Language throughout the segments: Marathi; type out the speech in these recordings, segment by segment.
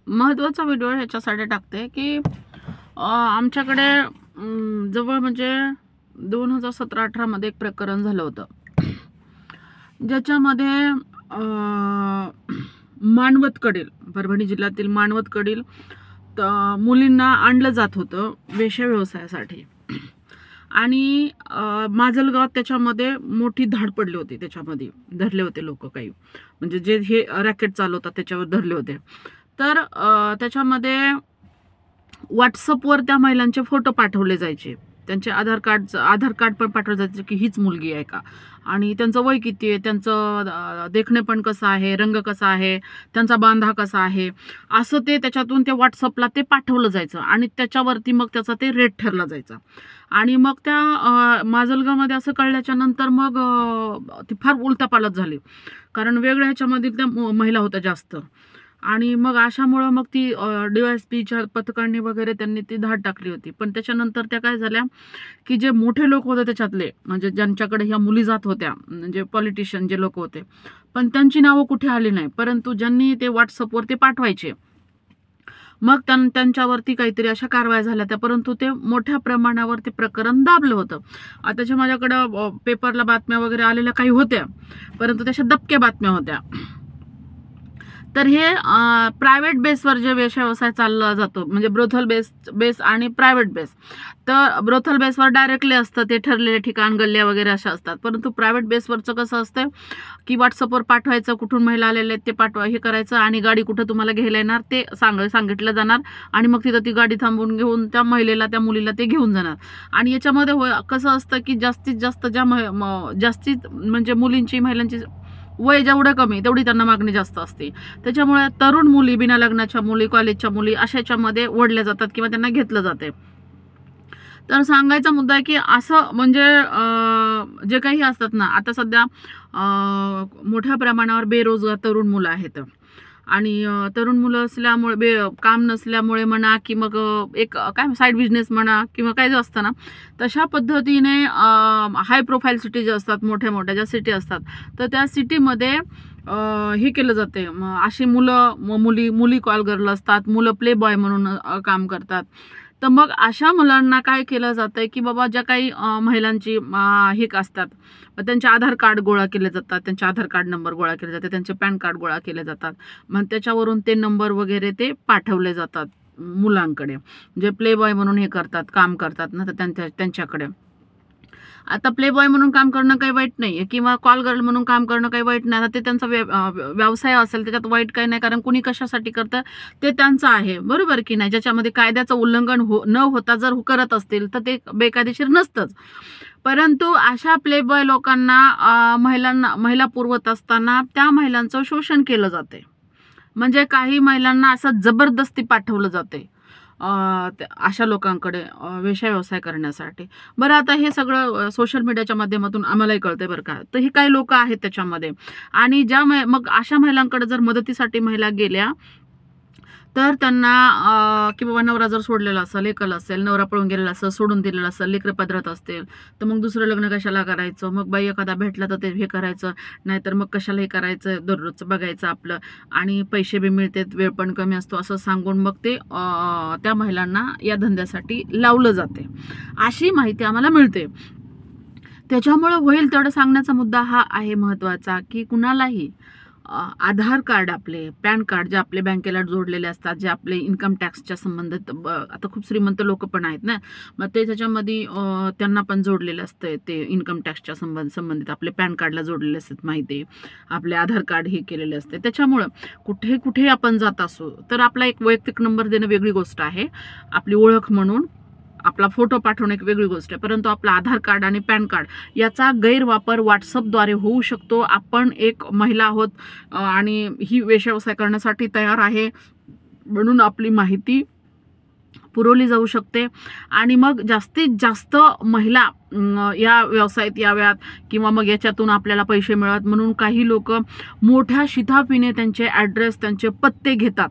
महत्त्वाचा व्हिडिओ ह्याच्यासाठी टाकते की आमच्याकडे जवळ म्हणजे 2017-18 मध्ये एक प्रकरण झालं होतं, ज्याच्यामध्ये मानवतकडील, परभणी जिल्ह्यातील मानवतकडील मुलींना आणलं जात होतं वेश्या व्यवसायासाठी. आणि माजलगावात त्याच्यामध्ये मोठी धाड पडली होती. त्याच्यामध्ये धरले होते लोक, काही म्हणजे जे हे रॅकेट चालवतात त्याच्यावर धरले होते. तर त्याच्यामध्ये व्हॉट्सअपवर त्या महिलांचे फोटो पाठवले जायचे, त्यांचे आधार कार्ड पण पाठवले जायचे की हीच मुलगी आहे का, आणि त्यांचं वय किती आहे, त्यांचं देखणेपण कसं आहे, रंग कसा आहे, त्यांचा बांधा कसा आहे, असं ते त्याच्यातून ते व्हॉट्सअपला ते पाठवलं जायचं. आणि त्याच्यावरती मग त्याचा ते रेट ठरला जायचा. आणि मग त्या माजलगावमध्ये असं कळल्याच्या नंतर मग ती फार उलथापालथ झाली, कारण वेगळ्या ह्याच्यामध्ये त्या महिला होत्या जास्त. आणि मग अशामुळं मग ती DYSPच्या पथकांनी वगैरे त्यांनी ती धाड टाकली होती. पण त्याच्यानंतर त्या काय झाल्या की जे मोठे लोक होते त्याच्यातले, म्हणजे ज्यांच्याकडे ह्या मुली जात होत्या, म्हणजे पॉलिटिशियन जे लोक होते, पण त्यांची नावं कुठे आली नाही. परंतु ज्यांनी ते व्हॉट्सअपवर ते पाठवायचे, मग त्यांच्यावरती काहीतरी अशा कारवाया झाल्या त्या, परंतु ते मोठ्या प्रमाणावर ते प्रकरण दाबलं होतं. त्याच्या माझ्याकडं पेपरला बातम्या वगैरे आलेल्या काही होत्या, परंतु त्याच्या दबक्या बातम्या होत्या. तर हे प्रायव्हेट बेसवर जे वेश्या व्यवसाय चालला जातो, म्हणजे ब्रोथल बेस आणि प्रायव्हेट बेस. तर ब्रोथल बेसवर डायरेक्टली असतं, ते ठरलेले ठिकाण, गल्ल्या वगैरे अशा असतात. परंतु प्रायव्हेट बेसवरचं कसं असतं की व्हॉट्सअपवर पाठवायचं, कुठून महिला आलेले आहेत ते पाठवा, हे करायचं, आणि गाडी कुठं तुम्हाला घ्यायला येणार ते सांगितलं जाणार, आणि मग तिथं ती गाडी थांबवून घेऊन त्या महिलेला, त्या मुलीला ते घेऊन जाणार. आणि याच्यामध्ये कसं असतं की जास्तीत जास्त जास्तीत म्हणजे मुलींची, महिलांची वय जेवढं कमी तेवढी त्यांना मागणी जास्त असते. त्याच्यामुळे तरुण मुली, बिना लग्नाच्या मुली, कॉलेजच्या मुली अशाच्यामध्ये ओढल्या जातात किंवा त्यांना घेतलं जाते. तर सांगायचा मुद्दा आहे की असं म्हणजे जे काही असतात ना, आता सध्या मोठ्या प्रमाणावर बेरोजगार तरुण मुलं आहेत. आणि तरुण मुलं असल्यामुळे, काम नसल्यामुळे म्हणा, की मग एक काय साईड बिझनेस म्हणा, किंवा काय जे असतं ना, तशा पद्धतीने हाय प्रोफाईल सिटी जे असतात, मोठ्या मोठ्या ज्या सिटी असतात, तर त्या सिटीमध्ये हे केलं जाते. अशी मुली कॉल गर्ल असतात, मुलं प्ले बॉय म्हणून काम करतात. तर मग अशा मुलांना काय केलं जातंय की बाबा, ज्या काही महिलांची हे असतात, त्यांचे आधार कार्ड गोळा केले जातात, त्यांचे आधार कार्ड नंबर गोळा केले जाते, त्यांचे पॅन कार्ड गोळा केले जातात. मग त्याच्यावरून ते नंबर वगैरे ते पाठवले जातात मुलांकडे, जे प्ले बॉय म्हणून हे करतात, काम करतात ना, तर त्यांच्याकडे. आता प्ले बॉय म्हणून काम करणं काही वाईट नाहीये, किंवा कॉल गर्ल म्हणून काम करणं काही वाईट नाही. आता ते त्यांचा व्यवसाय असेल, त्याच्यात वाईट काही नाही, कारण कुणी कशासाठी करतं ते त्यांचं आहे, बरोबर की नाही. ज्याच्यामध्ये कायद्याचं उल्लंघन न होता जर करत असतील तर ते बेकायदेशीर नसतंच. परंतु अशा प्ले बॉय लोकांना, महिला पुरवत असताना त्या महिलांचं शोषण केलं जाते. म्हणजे काही महिलांना असं जबरदस्ती पाठवलं जाते अशा लोकांकडे वेश्या व्यवसाय करण्यासाठी. बरं, आता हे सगळं सोशल मीडियाच्या माध्यमातून आम्हालाही कळतंय बरं का. तर ही काही लोक आहेत त्याच्यामध्ये, आणि मग अशा महिलांकडे जर मदतीसाठी महिला गेल्या, तर त्यांना की बाबा नवरा जर सोडलेला असेल, एकल असेल, नवरा पळून गेलेला असेल, सोडून दिलेला असेल, लेकरं पदरात असतील, तर मग दुसरं लग्न कशाला करायचं, मग बाई एखादा भेटला तर ते हे करायचं, नाहीतर मग कशाला हे करायचं, दररोजचं बघायचं आपलं, आणि पैसे बी मिळतात, वेळ पण कमी असतो, असं सांगून मग ते त्या महिलांना या धंद्यासाठी लावलं जाते, अशी माहिती आम्हाला मिळते. त्याच्यामुळं होईल तेवढं सांगण्याचा मुद्दा हा आहे महत्त्वाचा, की कुणालाही आधार कार्ड, आपले पॅन कार्ड, जे आपले बँकेला जोडलेले असतात, जे आपले इन्कम टॅक्सच्या संबंधित, आता खूप श्रीमंत लोक पण आहेत ना, मग ते त्याच्यामध्ये त्यांना पण जोडलेले असतं, ते इन्कम टॅक्सच्या संबंधित आपले पॅन कार्डला जोडलेले असतात माहिती, आपले आधार कार्ड हे केलेले असते. त्याच्यामुळं कुठे आपण जात असो, तर आपला एक वैयक्तिक नंबर देणं वेगळी गोष्ट आहे, आपली ओळख म्हणून आपला फोटो पाठवणं एक वेगळी गोष्ट आहे, परंतु आपला आधार कार्ड आणि पॅन कार्ड याचा गैरवापर व्हॉट्सअपद्वारे होऊ शकतो. आपण एक महिला आहोत आणि ही वेश्या व्यवसाय करण्यासाठी तयार आहे म्हणून आपली माहिती पुरवली जाऊ शकते, आणि मग जास्तीत जास्त महिला या व्यवसायात याव्यात, किंवा मग याच्यातून आपल्याला पैसे मिळत म्हणून काही लोक मोठ्या शिताफीने त्यांचे ॲड्रेस, त्यांचे पत्ते घेतात,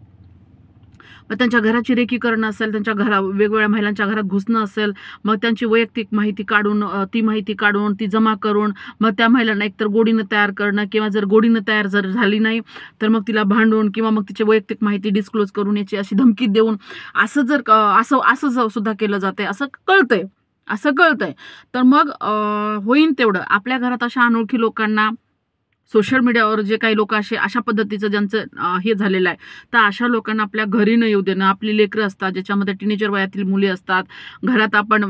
मग त्यांच्या घराची रेकी करणं असेल, त्यांच्या वेगवेगळ्या महिलांच्या घरात घुसणं असेल, मग त्यांची वैयक्तिक माहिती काढून ती माहिती काढून ती जमा करून मग त्या महिलांना एकतर गोडीनं तयार करणं, किंवा जर गोडीनं तयार जर झाली नाही तर मग तिला भांडून किंवा मग तिची वैयक्तिक माहिती डिस्क्लोज करून याची अशी धमकी देऊन असं जर असं सुद्धा केलं जाते असं कळतंय. तर मग होईन तेवढं आपल्या घरात अशा अनोळखी लोकांना, सोशल मीडियावर जे काही लोक अशा पद्धतीचं ज्यांचं हे झालेलं आहे, तर अशा लोकांना आपल्या घरी न येऊ देणं. आपली लेकरं असतात ज्याच्यामध्ये टीनेजर वयातील मुली असतात, घरात आपण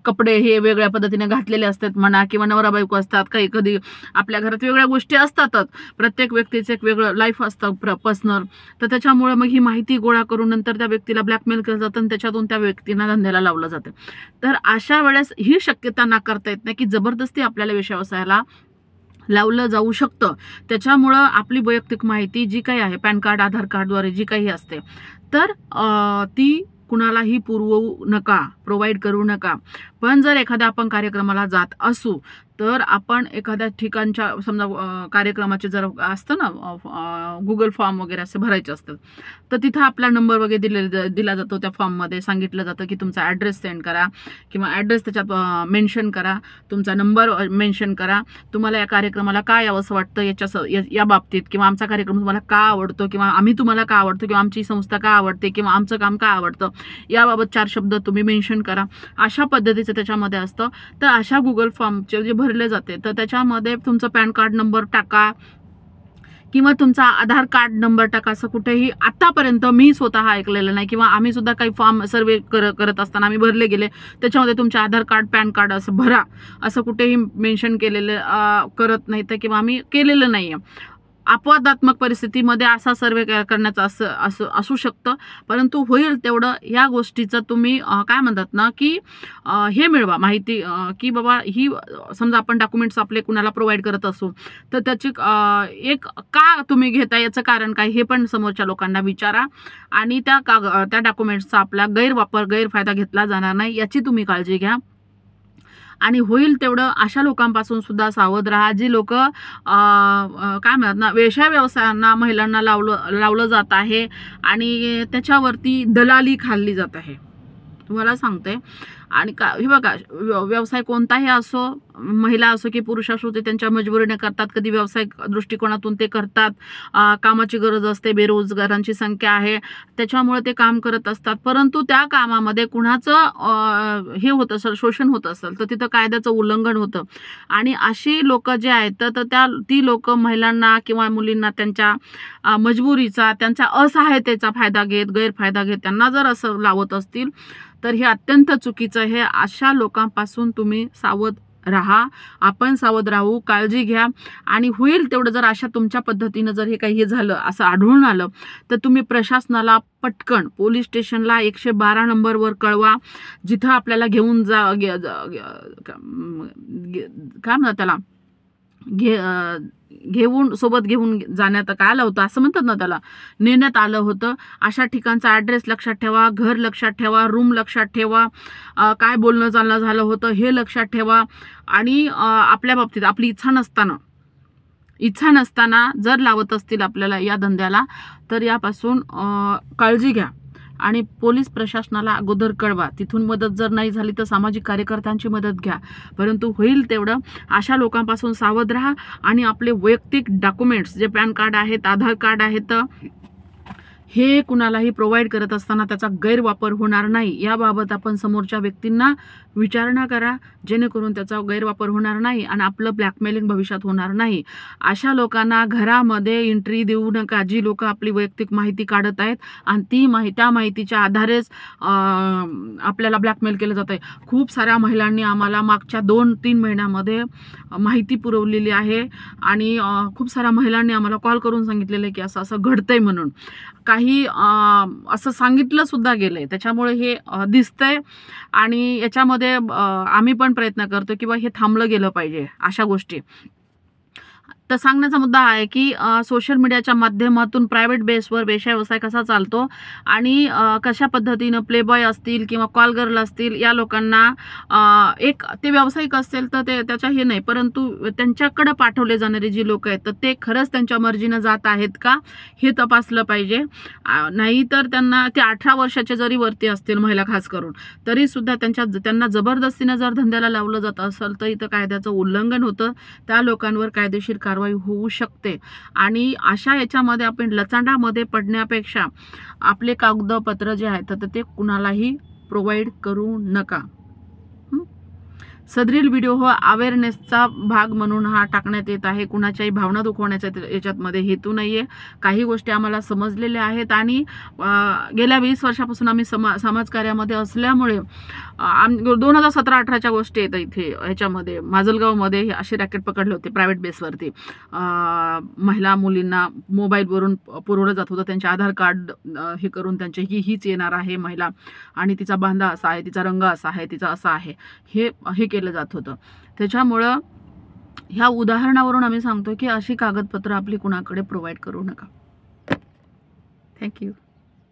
कपडे हे वेगळ्या पद्धतीने घातलेले असतात म्हणा, किंवा नवरा बायको असतात, काही कधी आपल्या घरात वेगळ्या गोष्टी असतातच. प्रत्येक व्यक्तीचं एक वेगळं लाईफ असतं पर्सनल. तर त्याच्यामुळे मग ही माहिती गोळा करून नंतर त्या व्यक्तीला ब्लॅकमेल केलं जातं आणि त्याच्यातून त्या व्यक्तींना धंद्याला लावलं जातं. तर अशा वेळेस ही शक्यता नाकारता येत नाही की जबरदस्ती आपल्याला व्यवसायाला लावलं जाऊ शकतं. त्याच्यामुळं आपली वैयक्तिक माहिती जी काही आहे पॅन कार्ड, आधार कार्डद्वारे जी काही असते, तर ती कुणालाही पुरवू नका, प्रोव्हाइड करू नका. पण जर एखाद्या आपण कार्यक्रमाला जात असू तर आपण एखाद्या ठिकाणच्या समजा कार्यक्रमाचे जर असतं ना गुगल फॉर्म वगैरे असे भरायचे असतात, तर तिथं आपला नंबर वगैरे दिला जातो. त्या फॉर्ममध्ये सांगितलं जातं की तुमचा ॲड्रेस सेंड करा किंवा ॲड्रेस त्याच्यात मेन्शन करा, तुमचा नंबर मेन्शन करा, तुम्हाला या कार्यक्रमाला काय यावंसं वाटतं या बाबतीत, किंवा आमचा कार्यक्रम तुम्हाला का आवडतो, किंवा आम्ही तुम्हाला का आवडतो, किंवा आमची संस्था का आवडते, किंवा आमचं काम का आवडतं, याबाबत 4 शब्द तुम्ही मेन्शन करा. अशा पद्धतीचं त्याच्यामध्ये असतं. तर अशा गुगल फॉर्मचे जे भरले जाते तर त्याच्यामध्ये तुमचं पॅन कार्ड नंबर टाका किंवा तुमचा आधार कार्ड नंबर टाका. असं कुठेही आतापर्यंत मी स्वतः ऐकलेलं नाही, किंवा आम्ही सुद्धा काही फॉर्म सर्वे करत असताना आम्ही भरले गेले त्याच्यामध्ये तुमचे आधार कार्ड, पॅन कार्ड असं भरा असं कुठेही मेन्शन केलेलं करत नाही, तर किंवा आम्ही केलेलं नाही आहे. अपवादात्मक परिस्थितीमध्ये असा सर्वे करण्याचं असू शकतं, परंतु होईल तेवढं या गोष्टीचं तुम्ही काय म्हणतात ना की हे मिळवा माहिती, की बाबा ही समजा आपण डॉक्युमेंट्स आपले कुणाला प्रोव्हाइड करत असू तर त्याची एक का तुम्ही घेता याचं कारण काय हे पण समोरच्या लोकांना विचारा, आणि त्या डॉक्युमेंट्सचा आपला गैरफायदा घेतला जाणार नाही याची तुम्ही काळजी घ्या. आणि होईल तेवढं अशा लोकांपासून सुद्धा सावध राहा जी लोक काय म्हणतात ना व्यवसायांना महिलांना लावलं जात आहे आणि त्याच्यावरती दलाली खाल्ली जात आहे. तुम्हाला सांगते, आणि हे बघा व्यवसाय कोणताही असो, महिला असो की पुरुष असो, ते त्यांच्या मजबुरीने करतात. कधी व्यावसायिक दृष्टिकोनातून ते करतात, कामाची गरज असते, बेरोजगारांची संख्या आहे त्याच्यामुळे ते काम करत असतात. परंतु त्या कामामध्ये कुणाचं हे होत असेल, शोषण होत असेल तर तिथं कायद्याचं उल्लंघन होतं. आणि अशी लोक जे आहेत तर ती लोक महिलांना किंवा मुलींना त्यांच्या मजबुरीचा, त्यांच्या असहायतेचा गैरफायदा घेत त्यांना जर असं लावत असतील तर हे अत्यंत चुकीचं आहे. अशा लोकांपासून तुम्ही सावध राहा, आपण सावध राहू, काळजी घ्या. आणि होईल तेवढं जर अशा तुमच्या पद्धतीनं जर हे काही झालं, असं आढळून आलं तर तुम्ही प्रशासनाला पटकन पोलीस स्टेशनला 112 नंबरवर कळवा. जिथं आपल्याला घेऊन काय म्हणतात त्याला सोबत घेऊन जाण्यात काय आलं होतं असं म्हणतात ना, त्याला नेण्यात आलं होतं. अशा ठिकाणचा ॲड्रेस लक्षात ठेवा, घर लक्षात ठेवा, रूम लक्षात ठेवा, काय बोलणं चालणं झालं होतं हे लक्षात ठेवा. आणि आपल्या बाबतीत आपली इच्छा नसताना जर लावत असतील आपल्याला या धंद्याला तर यापासून काळजी घ्या आणि पोलीस प्रशासनाला अगोदर कळवा. तिथून मदत जर नाही झाली तर सामाजिक कार्यकर्त्यांची मदत घ्या. परंतु होईल तेवढं अशा लोकांपासून सावध राहा आणि आपले वैयक्तिक डॉक्युमेंट्स जे पॅन कार्ड आहेत, आधार कार्ड आहेत, हे कुणालाही प्रोव्हाइड करत असताना त्याचा गैरवापर होणार नाही याबाबत आपण समोरच्या व्यक्तींना विचारणा करा, जेणेकरून त्याचा गैरवापर होणार नाही आणि आपलं ब्लॅकमेलिंग भविष्यात होणार नाही. अशा लोकांना घरामध्ये एंट्री देऊ नका जी लोक आपली वैयक्तिक माहिती काढत आहेत आणि त्या माहितीच्या आधारेच आपल्याला ब्लॅकमेल केलं जात आहे. खूप साऱ्या महिलांनी आम्हाला मागच्या 2-3 महिन्यामध्ये माहिती पुरवलेली आहे आणि खूप साऱ्या महिलांनी आम्हाला कॉल करून सांगितलेलं आहे की असं असं घडतंय म्हणून. काही असं सांगितलं सुद्धा गेलंय. त्याच्यामुळे हे दिसतंय आणि याच्यामध्ये आम्ही पण प्रयत्न करतो की हे थांबलं गेलं पाहिजे अशा गोष्टी. तर सांगण्याचा मुद्दा हा आहे की सोशल मीडियाच्या माध्यमातून प्रायव्हेट बेसवर व्यवसाय कसा चालतो आणि कशा पद्धतीनं प्लेबॉय असतील किंवा कॉल गर्ल असतील या लोकांना एक ते व्यावसायिक असेल तर ते त्याच्या हे नाही, परंतु त्यांच्याकडे पाठवले जाणारे जी लोक आहेत तर ते खरंच त्यांच्या मर्जीनं जात आहेत का हे तपासलं पाहिजे. नाही तर त्यांना ते 18 वर्षाचे जरी वरती असतील महिला खास करून तरी सुद्धा त्यांना जबरदस्तीनं जर धंद्याला लावलं जात असेल तर इथं कायद्याचं उल्लंघन होतं. त्या लोकांवर कायदेशीर कारवाई होऊ शकते आणि अशा याच्यामध्ये आपण लचांडामध्ये पडण्यापेक्षा आपले कागदपत्र जे आहेत तर ते कुणालाही प्रोव्हाइड करू नका. सदरील व्हिडिओ हा अवेअरनेसचा भाग म्हणून हा टाकण्यात येत आहे. कुणाच्याही भावना दुखवण्याचा याच्यातमध्ये हेतू नाही आहे. काही गोष्टी आम्हाला समजलेल्या आहेत आणि गेल्या 20 वर्षापासून आम्ही समाजकार्यामध्ये असल्यामुळे 2017-18च्या गोष्टी आहेत इथे ह्याच्यामध्ये माजलगावमध्ये असे रॅकेट पकडले होते प्रायव्हेट बेसवरती. महिला मुलींना मोबाईलवरून पुरवलं जात होतं त्यांचे आधार कार्ड हे करून त्यांचे हीच येणार आहे महिला आणि तिचा बांधा असा आहे, तिचा रंग असा आहे, तिचा असा आहे, हे केलं जात होतं. त्याच्यामुळं ह्या उदाहरणावरून आम्ही सांगतो की अशी कागदपत्र आपली कुणाकडे प्रोव्हाइड करू नका. थँक्यू.